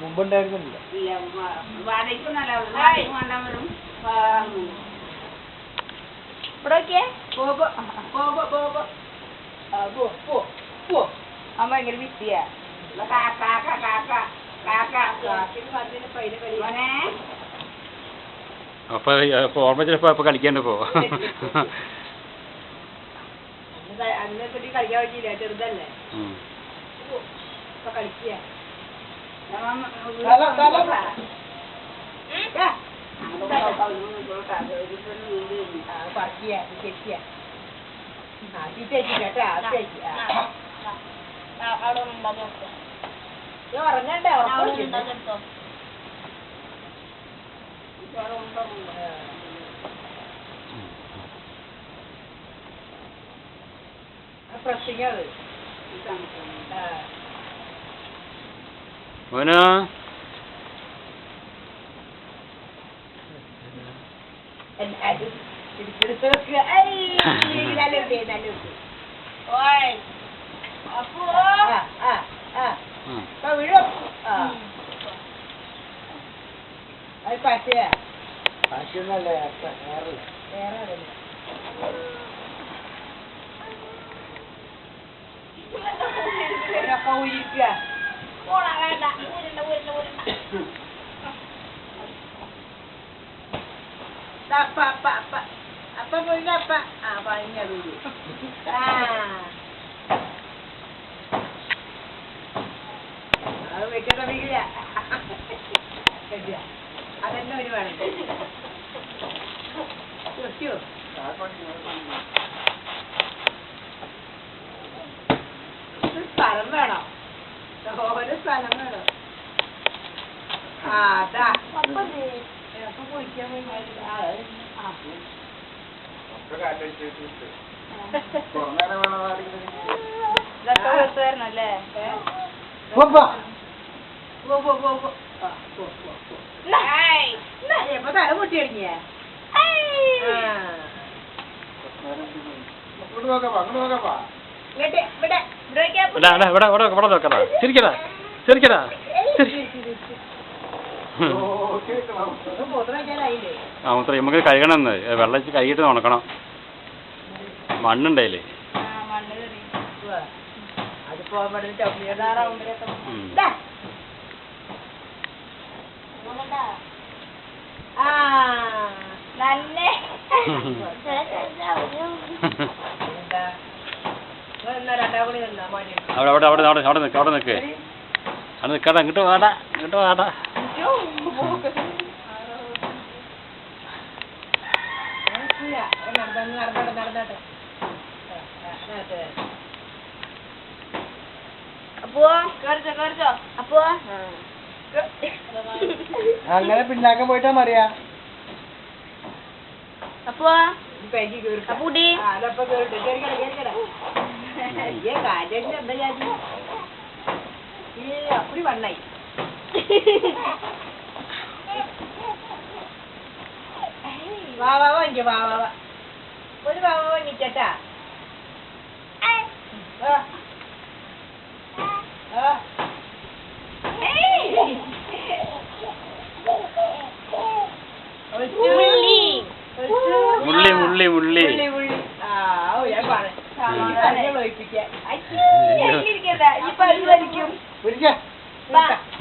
മുമ്പുണ്ടായിരുന്നില്ല. അമ്മ ഭയങ്കര വിസിയാ. അപ്പൊ ഓർമ്മ ചിലപ്പോ അപ്പൊ കളിക്കാണ്ട് പോ. അന്നേപ്പറ്റി കളിക്കാൻ പറ്റിയില്ല, ചെറുതല്ലേ കളിക്കുക. ഉറങ്ങണ്ടേ? പ്രശ്നങ്ങൾ മോനോ പശുന്നല്ലേ അപ്പ പോയില്ല. അപ്പ പറഞ്ഞ അത് വെക്കാൻ സമയമില്ല. അതെന്നെ ഒരു വേണം. സ്ഥലം വേണം, ഓരോ സ്ഥലം വേണം. അതാ അപ്പൊ കുളിക്കാൻ പോയി എപ്പോ തല പൊട്ടി അടിങ്ങിയ ചിരിക്കടാ ചിരിക്കടാ. നമുക്ക് കഴുകണം. വെള്ളം വെച്ച് കൈയിട്ട് ഉണക്കണം. മണ്ണുണ്ടായില്ലേ? അവിടെ അവിടെ അവിടെ അവിടെ അവിടെ നിൽക്ക്, അവിടെ നിൽക്ക്, അവിടെ നിൽക്കടാ. ഇങ്ങോട്ട് വാടാ, ഇങ്ങോട്ട് വാടാ. അങ്ങനെ പിന്നാക്കം പോയിട്ടാ മറിയാ. അപ്പോ അപ്പടി വണ്ണായി. വാവാ വാങ്ങിക്കോ, വാവാ ഒരു വാവ വാങ്ങിച്ചേട്ടാ. മുള്ളി മുള്ളി മുള്ളി. ഞാൻ